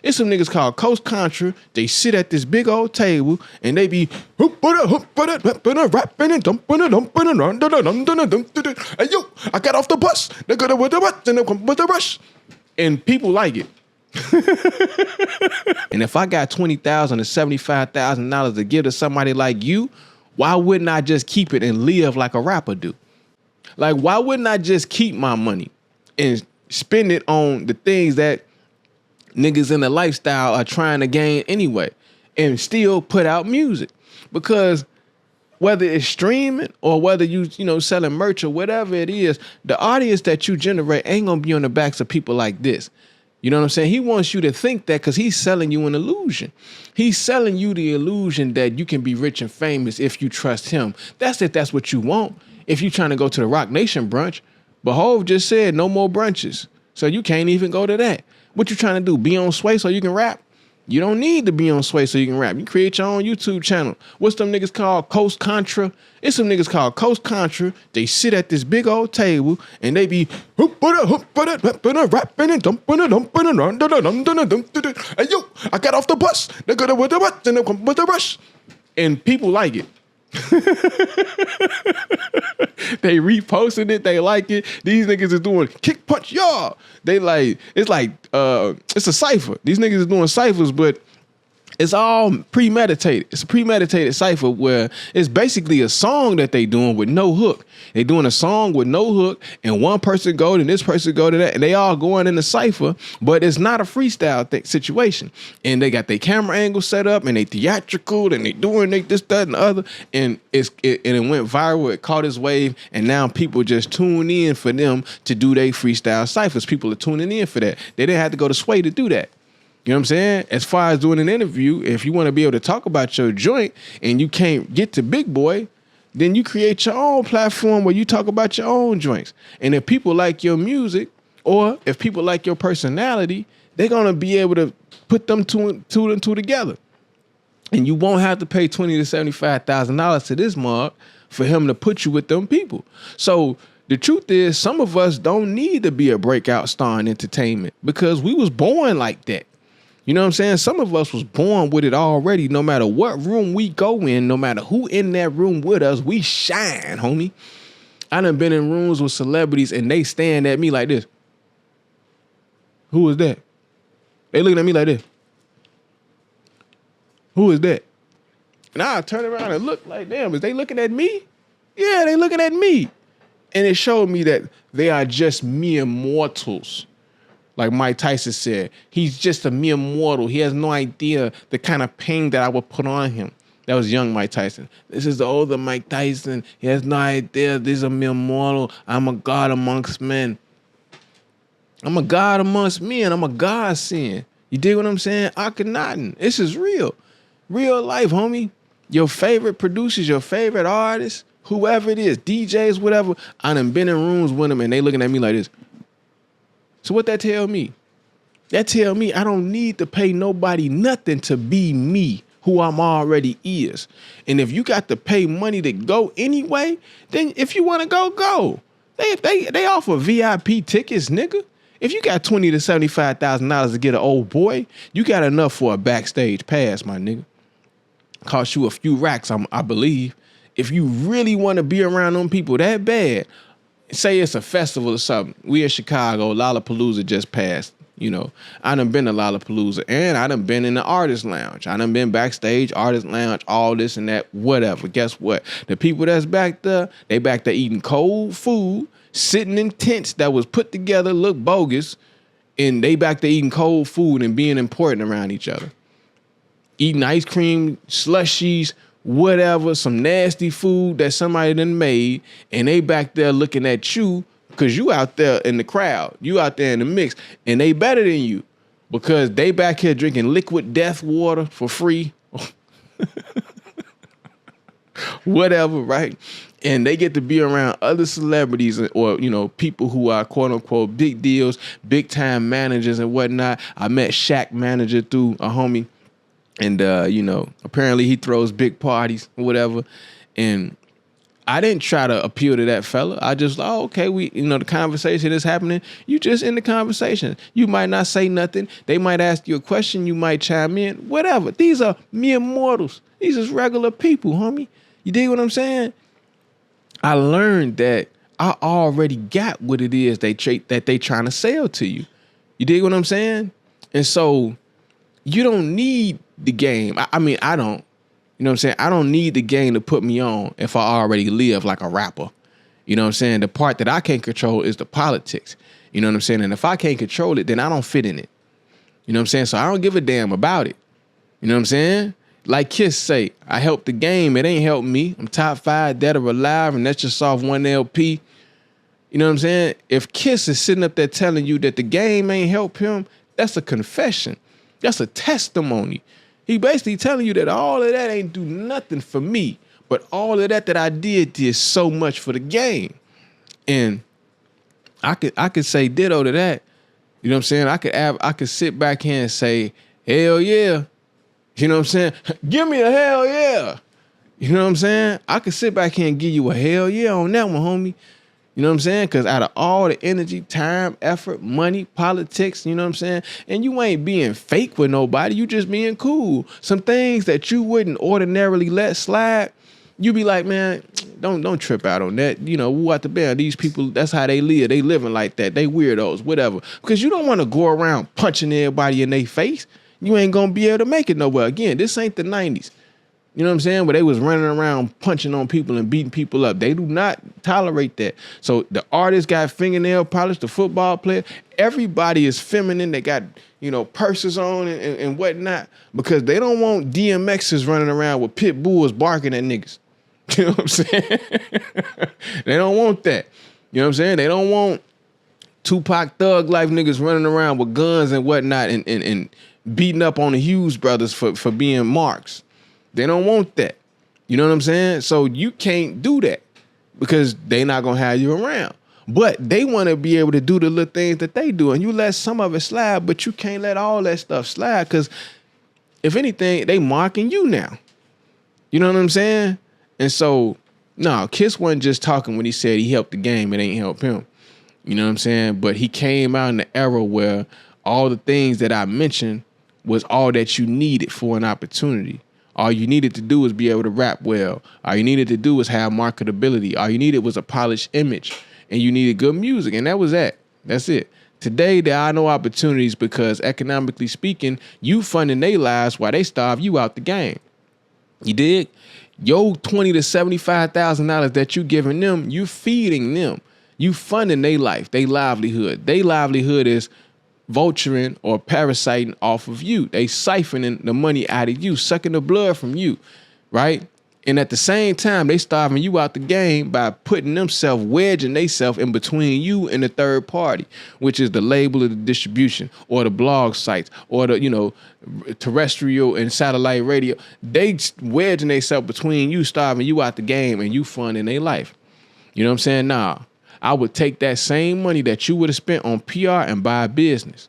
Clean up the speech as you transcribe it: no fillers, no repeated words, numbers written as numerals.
It's some niggas called Coast Contra. They sit at this big old table and they be rapping and dumping and dumping and hey yo, I got off the bus. They got with the bus and they come with the rush. And people like it. And if I got $20,000 to $75,000 to give to somebody like you, why wouldn't I just keep it and live like a rapper do? Like, why wouldn't I just keep my money and spend it on the things that niggas in the lifestyle are trying to gain anyway and still put out music? Because whether it's streaming or whether you selling merch or whatever it is, the audience that you generate ain't gonna be on the backs of people like this. You know what I'm saying? He wants you to think that because he's selling you an illusion. He's selling you the illusion that you can be rich and famous if you trust him. That's if that's what you want. If you're trying to go to the Rock Nation brunch, but Hov just said no more brunches. So you can't even go to that. What you trying to do? Be on Sway so you can rap? You don't need to be on Sway so you can rap. You create your own YouTube channel. What's them niggas called? Coast Contra. It's some niggas called Coast Contra. They sit at this big old table and they be rapping and dumping and dumping and hey yo, I got off the bus. They got with the bus and they come with the rush. And people like it. They reposting it, they like it. These niggas is doing kick punch y'all. They like it's a cipher. These niggas is doing ciphers, but it's all premeditated. It's a premeditated cipher where it's basically a song that they doing with no hook. They doing a song with no hook, and one person go and this person go to that, and they all going in the cipher, but it's not a freestyle situation. And they got their camera angle set up, and they theatrical, and they doing this, that, and the other, and it went viral. It caught its wave, and now people just tune in for them to do their freestyle ciphers. People are tuning in for that. They didn't have to go to Sway to do that. You know what I'm saying? As far as doing an interview, if you want to be able to talk about your joint and you can't get to Big Boy, then you create your own platform where you talk about your own joints. And if people like your music or if people like your personality, they're going to be able to put them two and two together. And you won't have to pay $20,000 to $75,000 to this mug for him to put you with them people. So the truth is, some of us don't need to be a breakout star in entertainment because we was born like that. You know what I'm saying? Some of us was born with it already. No matter what room we go in, no matter who in that room with us, we shine, homie. I done been in rooms with celebrities and they stand at me like this. Who is that? They looking at me like this. Who is that? And I turn around and look like, damn, is they looking at me? Yeah, they looking at me. And it showed me that they are just mere mortals. Like Mike Tyson said, he's just a mere mortal. He has no idea the kind of pain that I would put on him. That was young Mike Tyson. This is the older Mike Tyson. He has no idea this is a mere mortal. I'm a God amongst men. I'm a God amongst men. I'm a God sin. You dig what I'm saying? Akhenaten. This is real. Real life, homie. Your favorite producers, your favorite artists, whoever it is, DJs, whatever, I done been in rooms with them and they looking at me like this. So what that tell me? That tell me I don't need to pay nobody nothing to be me, who I'm already is. And if you got to pay money to go anyway, then if you want to go, go. They offer VIP tickets, nigga. If you got $20,000 to $75,000 to get an old boy, you got enough for a backstage pass, my nigga. Cost you a few racks, I believe. If you really want to be around them people that bad, say it's a festival or something. We in Chicago, Lollapalooza just passed. You know, I done been to Lollapalooza and I done been in the artist lounge. I done been backstage, artist lounge, all this and that, whatever. Guess what? The people that's back there, they back there eating cold food, sitting in tents that was put together, look bogus, and they back there eating cold food and being important around each other. Eating ice cream, slushies, whatever, some nasty food that somebody done made, and they back there looking at you because you out there in the crowd, you out there in the mix, and they better than you because they back here drinking liquid death water for free. Whatever, right? And they get to be around other celebrities or, you know, people who are quote unquote big deals, big time managers and whatnot. I met Shaq manager through a homie. And, you know, apparently he throws big parties or whatever. And I didn't try to appeal to that fella. I just, oh, okay, the conversation is happening. You just in the conversation. You might not say nothing. They might ask you a question. You might chime in, whatever. These are mere mortals. These is regular people, homie. You dig what I'm saying? I learned that I already got what it is that they trying to sell to you. You dig what I'm saying? And so you don't need the game. I mean, I don't. You know what I'm saying? I don't need the game to put me on if I already live like a rapper. You know what I'm saying? The part that I can't control is the politics. You know what I'm saying? And if I can't control it, then I don't fit in it. You know what I'm saying? So I don't give a damn about it. You know what I'm saying? Like Kiss say, I helped the game. It ain't helped me. I'm top 5 dead or alive, and that's just off one LP. You know what I'm saying? If Kiss is sitting up there telling you that the game ain't helped him, that's a confession. That's a testimony. He basically telling you that all of that ain't do nothing for me, but all of that I did so much for the game. And I could say ditto to that. You know what I'm saying? I could sit back here and say, hell yeah. You know what I'm saying? Give me a hell yeah. You know what I'm saying? I could sit back here and give you a hell yeah on that one, homie. You know what I'm saying? Because out of all the energy, time, effort, money, politics, you know what I'm saying? And you ain't being fake with nobody. You just being cool. Some things that you wouldn't ordinarily let slide, you be like, man, don't trip out on that. You know, what the band? These people, that's how they live. They living like that. They weirdos, whatever. Because you don't want to go around punching everybody in their face. You ain't going to be able to make it nowhere. Again, this ain't the 90s. You know what I'm saying? Where they was running around punching on people and beating people up. They do not tolerate that. So the artist got fingernail polish, the football player, everybody is feminine. They got, purses on and whatnot because they don't want DMXs running around with pit bulls barking at niggas. You know what I'm saying? They don't want that. You know what I'm saying? They don't want Tupac Thug Life niggas running around with guns and whatnot and beating up on the Hughes brothers for being marks. They don't want that. You know what I'm saying? So you can't do that because they not going to have you around. But they want to be able to do the little things that they do. And you let some of it slide, but you can't let all that stuff slide because if anything, they marking you now. You know what I'm saying? And so, no, Kiss wasn't just talking when he said he helped the game. It ain't helped him. You know what I'm saying? But he came out in the era where all the things that I mentioned was all that you needed for an opportunity. All you needed to do was be able to rap well. All you needed to do was have marketability. All you needed was a polished image. And you needed good music. And that was that. That's it. Today, there are no opportunities because economically speaking, you funding their lives while they starve you out the game. You dig? Your $20,000 to $75,000 that you giving them, you feeding them. You funding their life, their livelihood. Their livelihood is vulturing or parasiting off of you. They siphoning the money out of you, sucking the blood from you, right? And at the same time, they starving you out the game by putting themselves, wedging themselves in between you and the third party, which is the label of the distribution or the blog sites or the, terrestrial and satellite radio. They wedging themselves between you, starving you out the game and you funding their life. You know what I'm saying? Nah. I would take that same money that you would have spent on PR and buy a business.